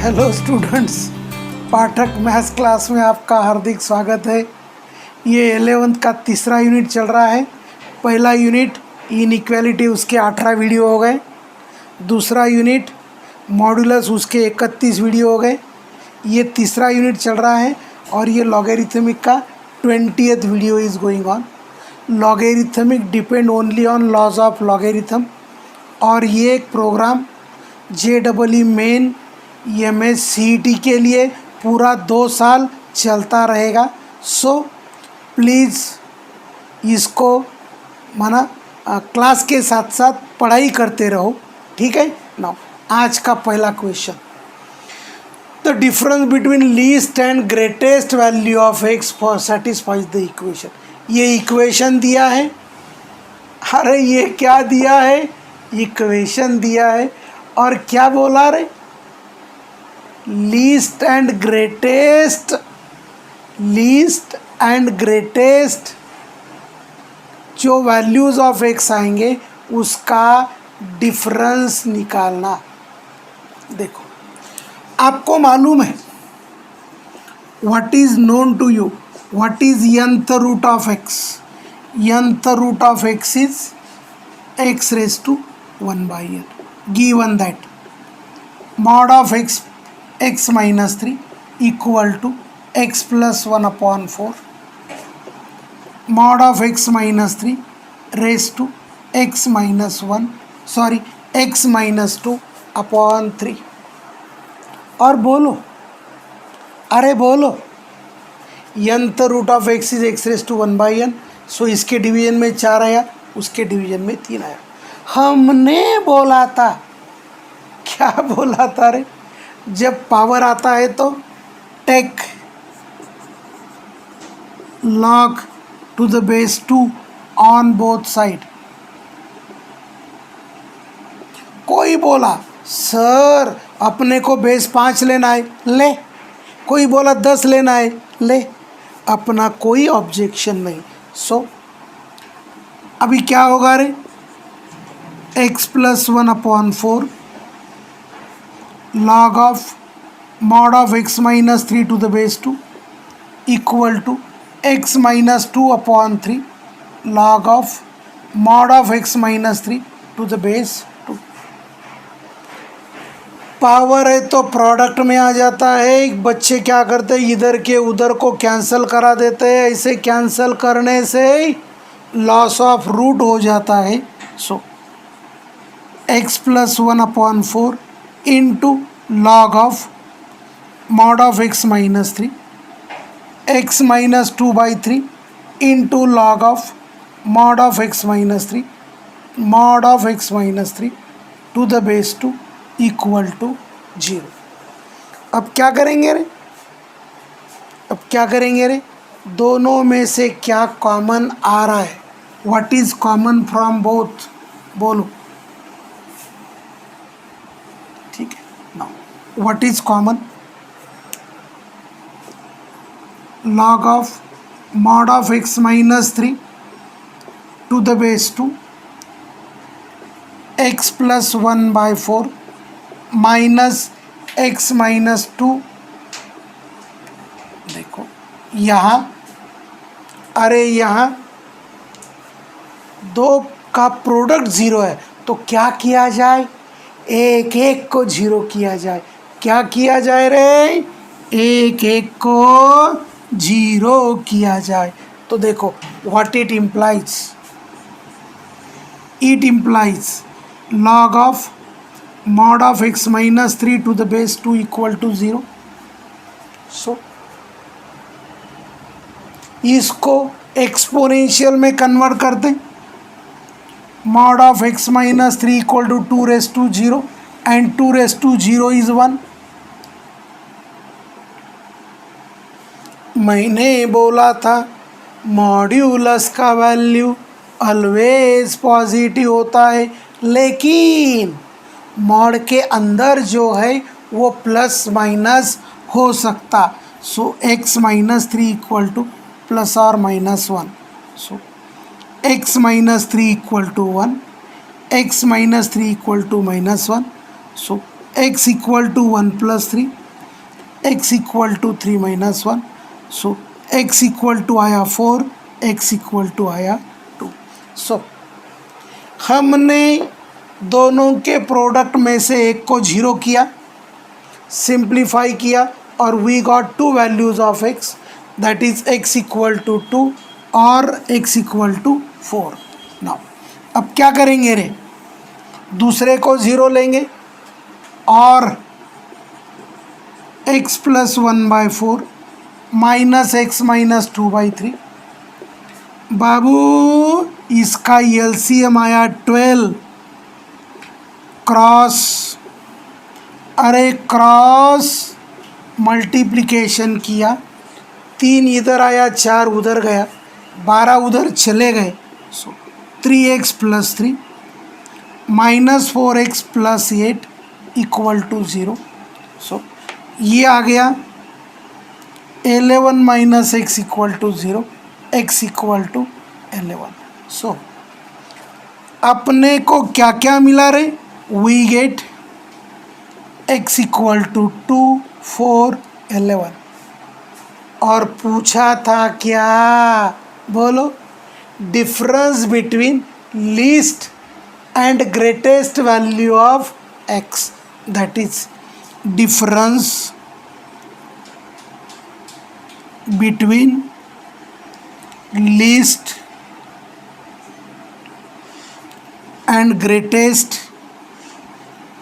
Hello students, पाठक maths class में आपका हार्दिक स्वागत है। ये 11th का तीसरा यूनिट चल रहा है। पहला यूनिट इनइक्वालिटी, उसके 18 वीडियो हो गए। दूसरा यूनिट मॉड्यूलस, उसके 31 वीडियो हो गए। ये तीसरा यूनिट चल रहा है और ये लॉगरिथमिक का 20th video is going on. Logarithmic depend only on laws of logarithm. और ये एक प्रोग्राम JEE मेन MSCET के लिए पूरा 2 साल चलता रहेगा। सो प्लीज़ इसको माना क्लास के साथ साथ पढ़ाई करते रहो, ठीक है ना। आज का पहला question, the difference between least and greatest value of x for satisfies the equation. ये इक्वेशन दिया है। अरे ये क्या दिया है? इक्वेशन दिया है। और क्या बोला रे? लीस्ट एंड ग्रेटेस्ट जो वैल्यूज ऑफ x आएंगे उसका डिफरेंस निकालना। देखो, आपको मालूम है what is known to you, what is nth root of x। nth root of x is x raised to 1/n, given that mod of x minus 3 equal to x plus 1/4, mod of x minus 3 raised to x minus 2/3। और बोलो, अरे बोलो, nth root of x is x raised to 1/n। So इसके division में 4 आया, उसके division में 3 आया। हमने बोला था, क्या बोला था रे? जब पावर आता है तो take log to the base 2 on both side. कोई बोला सर अपने को बेस 5 लेना है, ले। कोई बोला 10 लेना है, ले। अपना कोई ऑब्जेक्शन नहीं। सो अभी क्या होगा रे? x plus 1/4 log of mod of x minus 3 to the base 2 equal to x minus 2/3 log of mod of x minus 3 to the base 2। Power है तो प्रोडक्ट में आ जाता है। बच्चे क्या करते हैं, इधर के उधर को कैंसिल करा देते हैं। ऐसे कैंसिल करने से लॉस ऑफ रूट हो जाता है। सो x plus 1/4 into log of mod of x minus 3, x minus 2/3 into log of mod of x minus 3, mod of x minus 3 to the base 2 equal to 0। अब क्या करेंगे रे? दोनों में से क्या कॉमन आ रहा है? What is common from both? बोलो। ठीक है ना। What is common? log of mod of x minus 3 to the base 2 x plus 1/4 minus x minus 2। देखो यहाँ, अरे यहाँ दो का प्रोडक्ट 0 है तो क्या किया जाए? एक एक को 0 किया जाए। क्या किया जाए रे? एक एक को 0 किया जाए। तो देखो what it implies log of mod of x minus 3 to the base 2 equal to 0। सो इसको एक्सपोनेंशियल में कन्वर्ट कर दें। mod of x minus 3 equal to 2 raised to 0 and 2 raised to 0 is 1। मैंने बोला था मॉड्यूलस का वैल्यू ऑलवेज पॉजिटिव होता है, लेकिन मॉड के अंदर जो है वो प्लस माइनस हो सकता। सो x minus 3 equal to plus or minus 1। So x minus 3 equal to 1, x minus 3 equal to minus 1। So x equal to 1 plus 3, x equal to 3 minus 1, so x equal to आया 4, x equal to आया 2। सो हमने दोनों के product में से एक को zero किया, सिंप्लीफाई किया और we got two values of x, that is x equal to 2 और x इक्वल टू 4। नाउ अब क्या करेंगे रे, दूसरे को ज़ीरो लेंगे और x plus 1/4 minus x minus 2/3। बाबू इसका एलसीएम आया 12 क्रॉस, अरे क्रॉस मल्टीप्लिकेशन किया, 3 इधर आया 4 उधर गया, 12 उधर चले गए, so 3x plus 3 minus 4x plus 8 equal to 0। So ये आ गया 11 minus x equal to 0, x equal to 11। So अपने को क्या क्या मिला रे, we get x equal to 2, 4, 11 और पूछा था क्या, बोलो, difference between least and greatest value of x, that is difference between least and greatest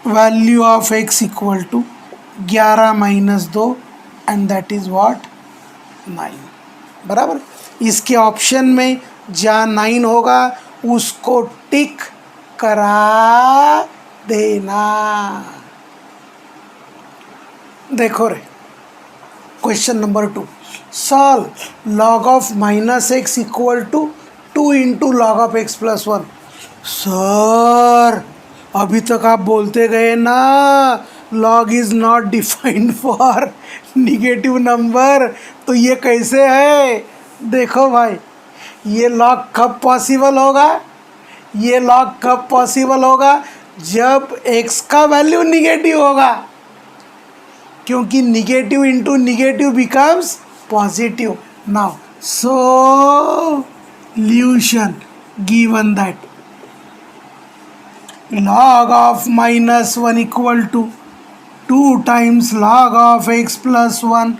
value of x equal to 11 minus 2 and that is what 9। बराबर, इसके ऑप्शन में जहाँ 9 होगा उसको टिक करा देना। देखो रे, question number 2, solve log of minus X equal to 2 into log of X plus 1। Sir अभी तक आप बोलते गए ना log is not defined for negative number, तो ये कैसे है? देखो भाई, ये लॉग कब पॉसिबल होगा, ये लॉग कब पॉसिबल होगा, जब x का वैल्यू निगेटिव होगा, क्योंकि negative into negative becomes positive. Now solution given that log of minus 1 equal to 2 times log of x plus 1,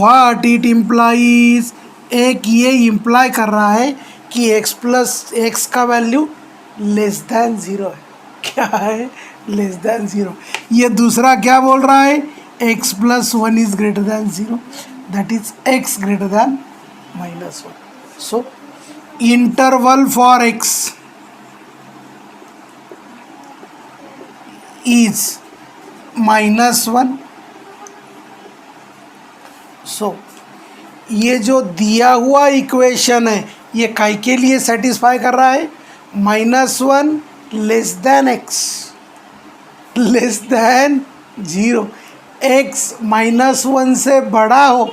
what it implies, एक ये इम्प्लाई कर रहा है कि x प्लस एक्स का वैल्यू लेस दैन ज़ीरो है। क्या है? Less than zero. ये दूसरा क्या बोल रहा है? x plus 1 is greater than zero, that is x greater than minus 1। So interval for x is -1। सो ये जो दिया हुआ इक्वेशन है ये काय के लिए सेटिस्फाई कर रहा है? -1 less than x less than zero, x -1 से बड़ा हो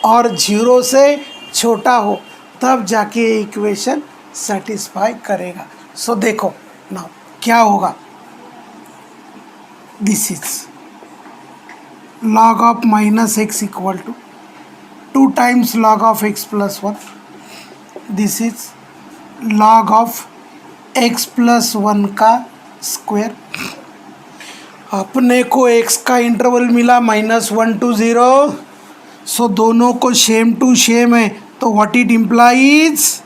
और 0 से छोटा हो तब जाके ये इक्वेशन सेटिस्फाई करेगा। सो देखो ना क्या होगा, this is log of minus x equal to 2 times log of x plus 1, this is log of x plus 1 का स्क्वायर। अपने को x का इंटरवल मिला -1 to 0, सो दोनों को सेम टू सेम है, तो what it implies,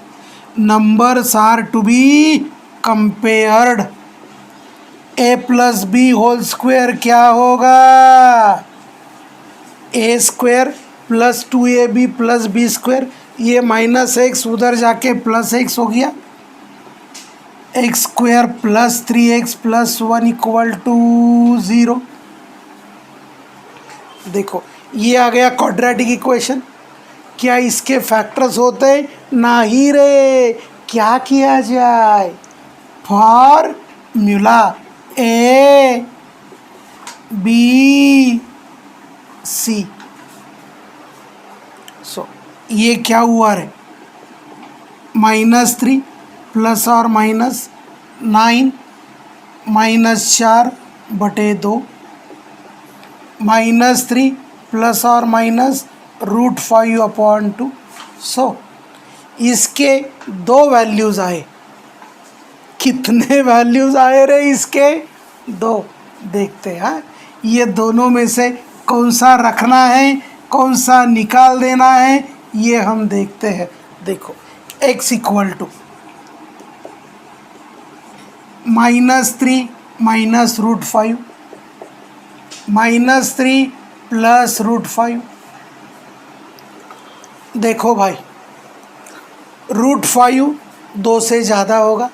numbers are to be compared. a plus b whole square क्या होगा? A square plus 2ab plus b square, ये -x उधर जाके +x हो गया, x square plus 3x plus 1 equal to 0। देखो ये आ गया क्वाड्रेटिक इक्वेशन। क्या इसके फैक्टर्स होते? नहीं रे। क्या किया जाए? Formula A B C. सो ये क्या हुआ रे? -3 प्लस और माइनस 9 -4/2 -3 प्लस और माइनस √5/2। सो इसके दो वैल्यूज़ आए। कितने वैल्यूज़ आए रे इसके? दो। देखते हैं ये दोनों में से कौन सा रखना है, कौन सा निकाल देना है, ये हम देखते हैं। देखो x equal to -3 minus √5 -3 plus √5। देखो भाई √5 2 से ज़्यादा होगा।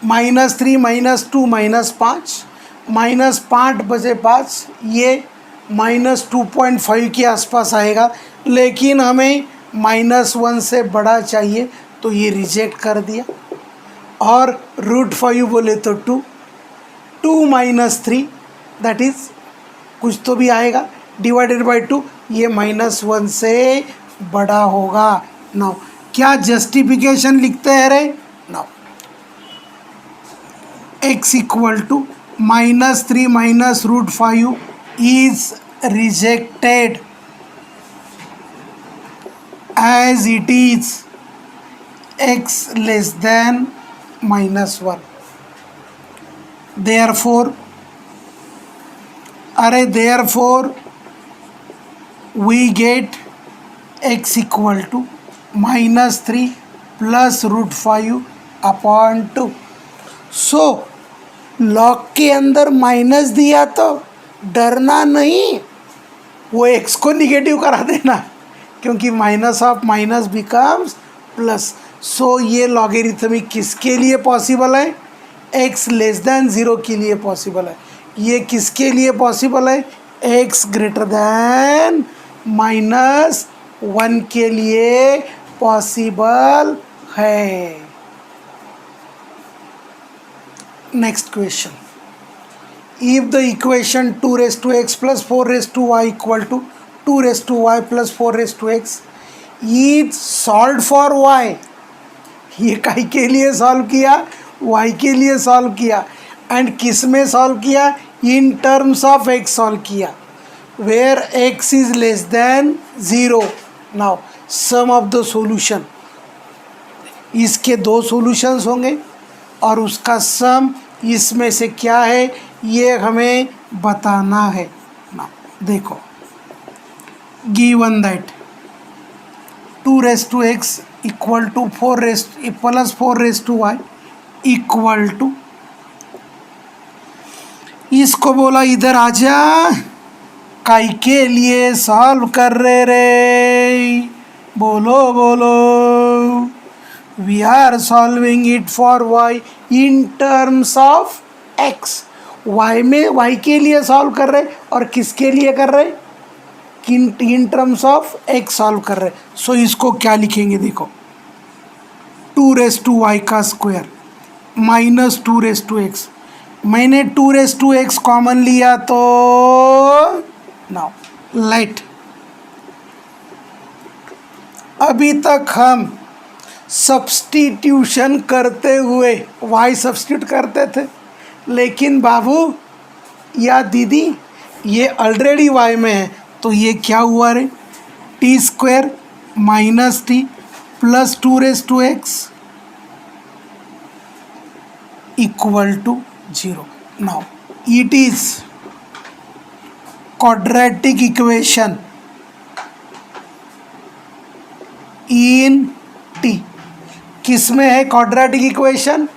-3 -2 -5 -5 बजे 5 ये -2.5 के आसपास आएगा, लेकिन हमें -1 से बड़ा चाहिए तो ये रिजेक्ट कर दिया। और √5 बोले तो 2 -3 दैट इज़ कुछ तो भी आएगा डिवाइडेड बाई 2, ये -1 से बड़ा होगा। नाउ क्या जस्टिफिकेशन लिखते हैं रे? Now x equal to -3 minus √5 is rejected as it is x less than -1। therefore we get x equal to -3 plus √5/2। So log के अंदर माइनस दिया तो डरना नहीं, वो x को निगेटिव करा देना, क्योंकि minus of minus becomes plus. So ये लॉगरिथमिक किसके लिए पॉसिबल है? x लेस देन 0 के लिए पॉसिबल है। ये किसके लिए पॉसिबल है? x ग्रेटर देन -1 के लिए पॉसिबल है। Next question, if the equation 2x plus 4y equal to 2y plus 4x is solved for y। ये काई के लिए सॉल्व किया? y के लिए सॉल्व किया। एंड किस में सॉल्व किया? In terms of x solve किया, where x is less than 0। Now sum of the solution, इसके दो सॉल्यूशंस होंगे और उसका सम इसमें से क्या है ये हमें बताना है ना। देखो given that 2x equal to 4 plus 4y equal to, इसको बोला इधर आजा, काई के लिए सॉल्व कर रहे रे? बोलो बोलो। We are solving it for y in terms of x। y में y के लिए सॉल्व कर रहे और किसके लिए कर रहे? इन टर्म्स ऑफ x सॉल्व कर रहे। सो इसको क्या लिखेंगे? देखो 2y का स्क्वायर माइनस 2x। मैंने 2x कॉमन लिया तो नाउ लेट, अभी तक हम सब्स्टिट्यूशन करते हुए y सब्स्टिट्यूट करते थे, लेकिन बाबू या दीदी ये ऑलरेडी y में है, तो ये क्या हुआ रे? t² minus t plus 2x equal to 0। Now it is quadratic equation in t। किस में है क्वाड्रेटिक इक्वेशन?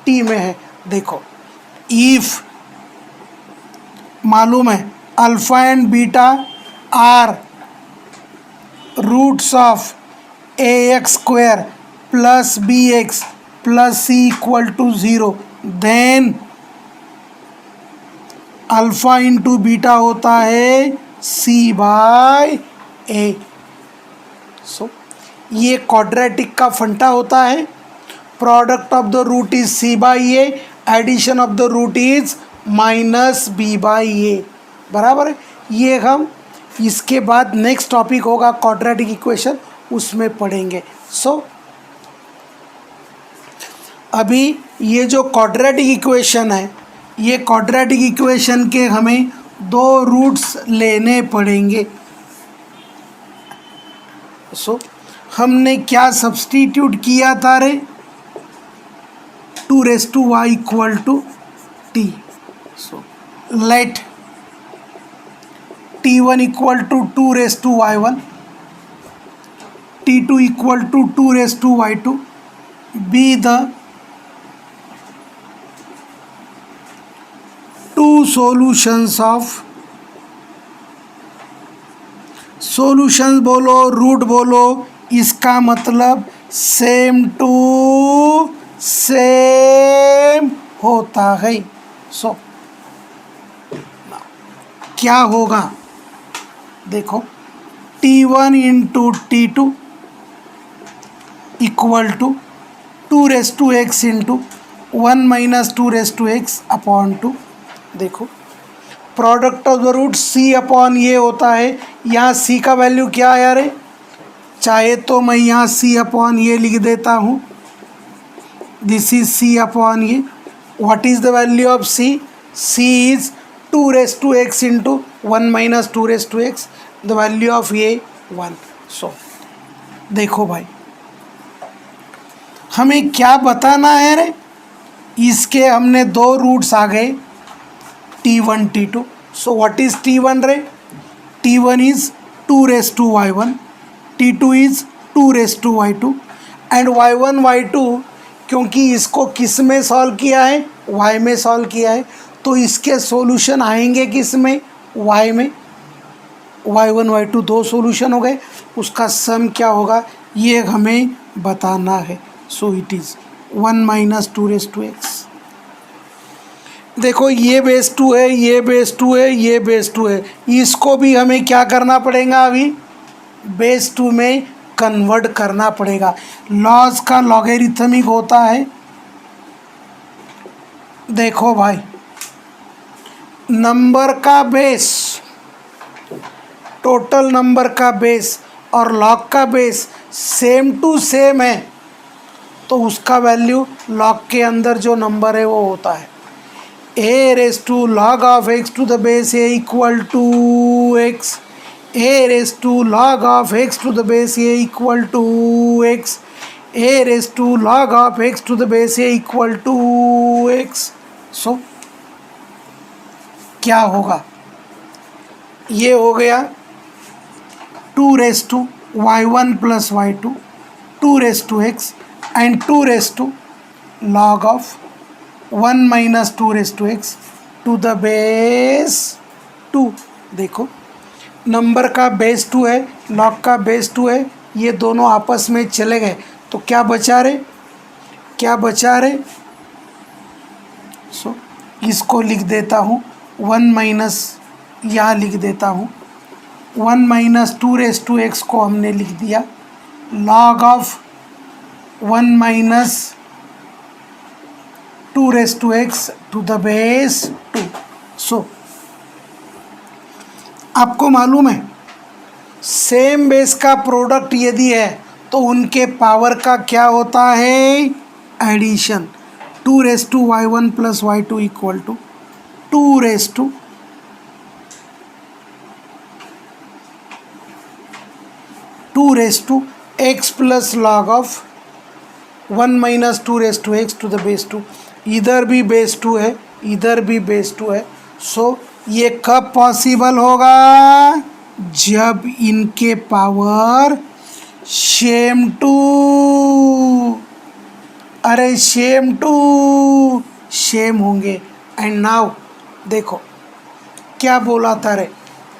t में है। देखो इफ मालूम है alpha and beta are roots of ax² plus bx plus c equal to 0, then alpha into beta होता है c/a। सो ये क्वाड्रेटिक का फंटा होता है। Product of the root is c/a, addition of the root is -b/a। बराबर है। ये हम इसके बाद नेक्स्ट टॉपिक होगा क्वाड्रेटिक इक्वेशन, उसमें पढ़ेंगे। सो अभी ये जो क्वाड्रेटिक इक्वेशन है, ये क्वाड्रेटिक इक्वेशन के हमें दो रूट्स लेने पड़ेंगे। सो हमने क्या सब्स्टिट्यूट किया था रे, 2 equal to T. So let t1 equal to 2 t2 equal to 2 be the two solutions of solutions बोलो, रूट बोलो, इसका मतलब सेम टू सेम होता है। सो क्या होगा देखो, t1 into t2 equal to 2 into 1 minus 2 upon 2। देखो product of the root c upon ये होता है। यहाँ c का वैल्यू क्या है यार, चाहे तो मैं यहाँ c अपॉन ये लिख देता हूँ, दिस इज c अपॉन ये। What is the value of c? c is 2 into 1 minus 2 the value of ये 1। सो देखो भाई हमें क्या बताना है रे, इसके हमने दो रूट्स आ गए, t1 t2। So what is t1 रे? t1 is 2 t2 is 2 and y1 y2, क्योंकि इसको किस में सॉल्व किया है, y में सॉल्व किया है, तो इसके सॉल्यूशन आएंगे किस में, y में। y1 y2 दो सॉल्यूशन हो गए, उसका सम क्या होगा ये हमें बताना है। सो इट इज़ 1 माइनस 2 देखो ये बेस 2 है, ये बेस 2 है, ये बेस 2 है, इसको भी हमें क्या करना पड़ेगा, अभी बेस 2 में कन्वर्ट करना पड़ेगा। लॉज का लॉगरिथमिक होता है। देखो भाई नंबर का बेस, टोटल नंबर का बेस और लॉग का बेस सेम टू सेम है, तो उसका वैल्यू लॉग के अंदर जो नंबर है वो होता है a raised to log of x to the base a equal to x, a raised to log of x to the base a equal to x, a raised to log of x to the base a equal to x। सो क्या होगा, ये हो गया 2 raised to y1 plus y2, 2 raised to x and 2 raised to log of 1 minus 2 to the base 2। देखो number का base 2 है, log का base 2 है, ये दोनों आपस में चले गए, तो क्या बचा रे, क्या बचा रे? सो इसको लिख देता हूँ 1 माइनस, यहाँ लिख देता हूँ 1 माइनस 2 को हमने लिख दिया log of 1 minus 2 to the base 2। So आपको मालूम है सेम बेस का प्रोडक्ट यदि है तो उनके पावर का क्या होता है, addition. 2 plus y2 equal to 2 x plus log of 1 minus 2 to the base 2। इधर भी बेस 2 है, इधर भी बेस 2 है। सो ये कब पॉसिबल होगा, जब इनके पावर सेम टू, अरे सेम टू सेम होंगे। एंड नाउ देखो क्या बोला था रे,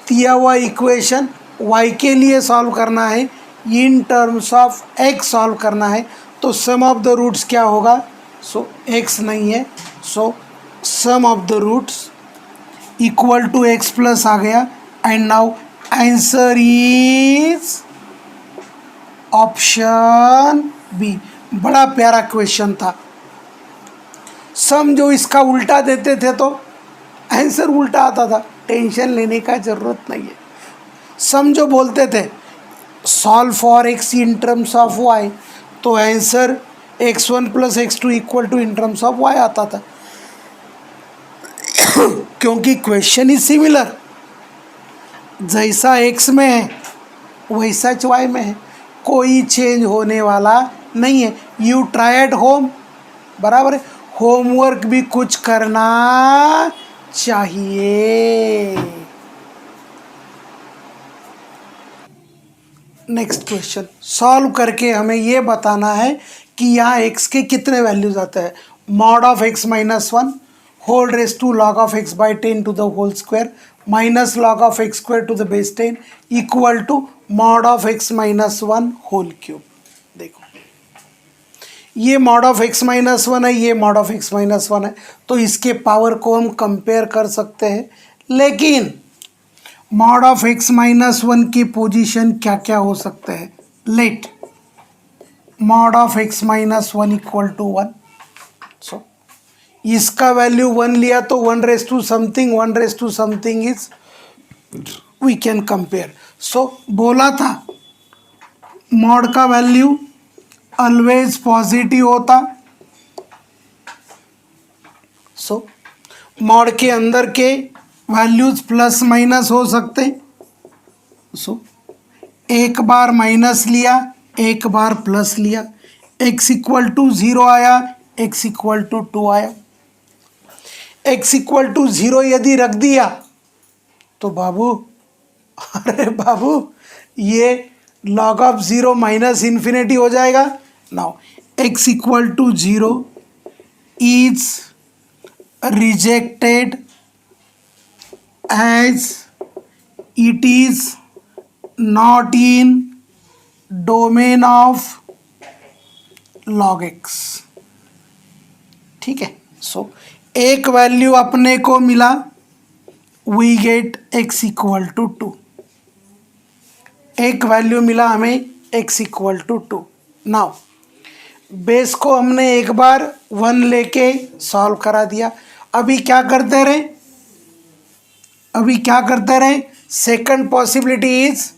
दिया हुआ इक्वेशन y के लिए सॉल्व करना है, इन टर्म्स ऑफ x सॉल्व करना है, तो सम ऑफ द रूट्स क्या होगा, सो x नहीं है, so sum of the roots equal to x plus आ गया। And now answer is option B. बड़ा प्यारा क्वेश्चन था, सम जो इसका उल्टा देते थे तो आंसर उल्टा आता था, टेंशन लेने का ज़रूरत नहीं है। सम जो बोलते थे solve for x in terms of y, तो answer x1 plus x2 equal to in terms of y आता था। क्योंकि क्वेश्चन इज सिमिलर, जैसा एक्स में है वैसा वाई में है, कोई चेंज होने वाला नहीं है। यू ट्राई एट होम, बराबर है, होमवर्क भी कुछ करना चाहिए। नेक्स्ट क्वेश्चन सॉल्व करके हमें ये बताना है कि यहाँ x के कितने वैल्यूज आते हैं। Mod of x minus one whole raise to log of x by 10 to the whole square minus log of x square to the base 10 equal to mod of x minus one whole cube. देखो ये mod of x minus one है, ये mod of x minus one है, तो इसके power को हम compare कर सकते हैं। लेकिन mod of x minus one की पोजीशन क्या क्या हो सकते हैं। Let mod of x minus one equal to one, so इसका वैल्यू वन लिया तो one raise to something is we can compare. So बोला था मॉड का वैल्यू ऑलवेज पॉजिटिव होता, सो मॉड के अंदर के वैल्यूज प्लस माइनस हो सकते। सो एक बार माइनस लिया, एक बार प्लस लिया, x इक्वल टू ज़ीरो आया, x इक्वल टू टू आया। x इक्वल टू ज़ीरो यदि रख दिया तो बाबू, अरे बाबू, ये log of zero minus infinity हो जाएगा। Now x equal to zero is rejected as it is not in domain of log x। ठीक है, सो एक वैल्यू अपने को मिला, we get x equal to two, एक वैल्यू मिला हमें x equal to two. Now base को हमने एक बार वन लेके सॉल्व करा दिया। अभी क्या करते रहे, second possibility is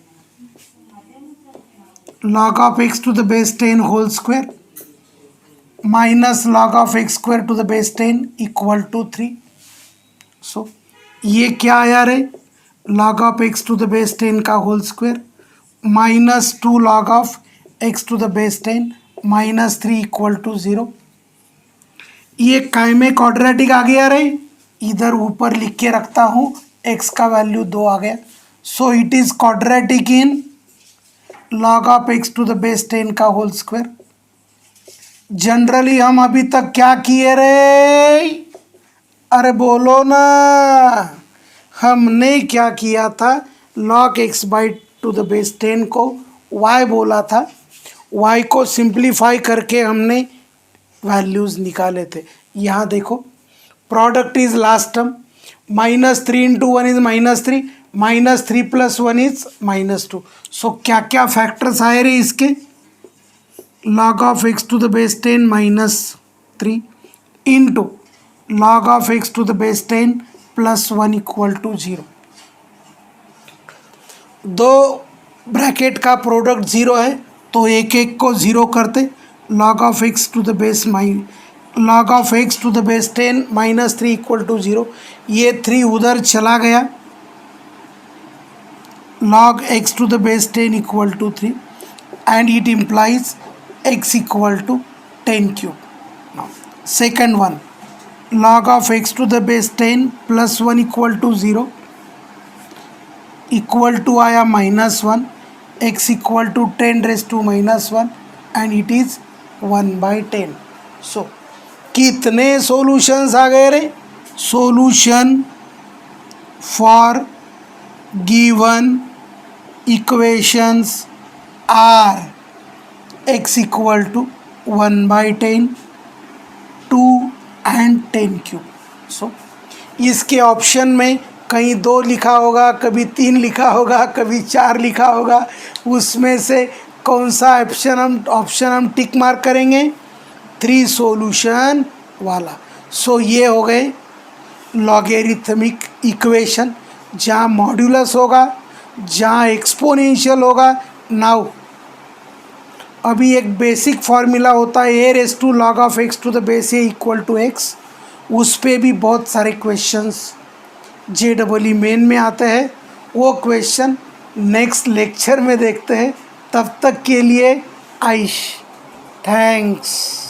log of x to the base 10 whole square minus log of x square to the base 10 equal to 3। So ये क्या आया रे, log of x to the base 10 का whole square minus 2 log of x to the base 10 minus 3 equal to 0। ये कायमे quadratic आ गया रे, इधर ऊपर लिख के रखता हूँ, x का वैल्यू 2 आ गया। So it is quadratic in log of x to the base 10 का होल स्क्वायर। जनरली हम अभी तक क्या किए रे, अरे बोलो ना, हमने क्या किया था, log x by two the base 10 को y बोला था, y को सिंप्लीफाई करके हमने वैल्यूज़ निकाले थे। यहाँ देखो product is last term, minus 3 into one is minus 3, minus 3 plus one is minus 2। So क्या क्या फैक्टर्स आए रहे इसके, log of x to the base 10 minus 3 into log of x to the base 10 plus 1 equal to 0। दो bracket का product 0 है तो एक एक को 0 करते, log of x to the base log of x to the base 10 minus 3 equal to 0। ये 3 उधर चला गया, log x to the base 10 equal to 3 and it implies x equal to 10 cube. Now second one, log of x to the base 10 plus 1 equal to 0 equal to आया minus 1, x equal to 10 raise to minus 1 and it is 1/10। So कितने solutions आ गए रे, solution for given equations are x equal to 1/10, 2 and 10 cube. So इसके option में कहीं 2 लिखा होगा, कभी 3 लिखा होगा, कभी 4 लिखा होगा, उसमें से कौन सा ऑप्शन हम टिक मार्क करेंगे, 3 सॉल्यूशन वाला। सो ये हो गए लॉगेरिथमिक इक्वेशन, जहाँ मॉड्यूलस होगा, जहाँ एक्सपोनेंशियल होगा। नाउ अभी एक बेसिक फार्मूला होता है a raise to log of x to the base a equal to x, उस पे भी बहुत सारे क्वेश्चंस JEE मेन में आते हैं। वो क्वेश्चन नेक्स्ट लेक्चर में देखते हैं। तब तक के लिए आइश, थैंक्स।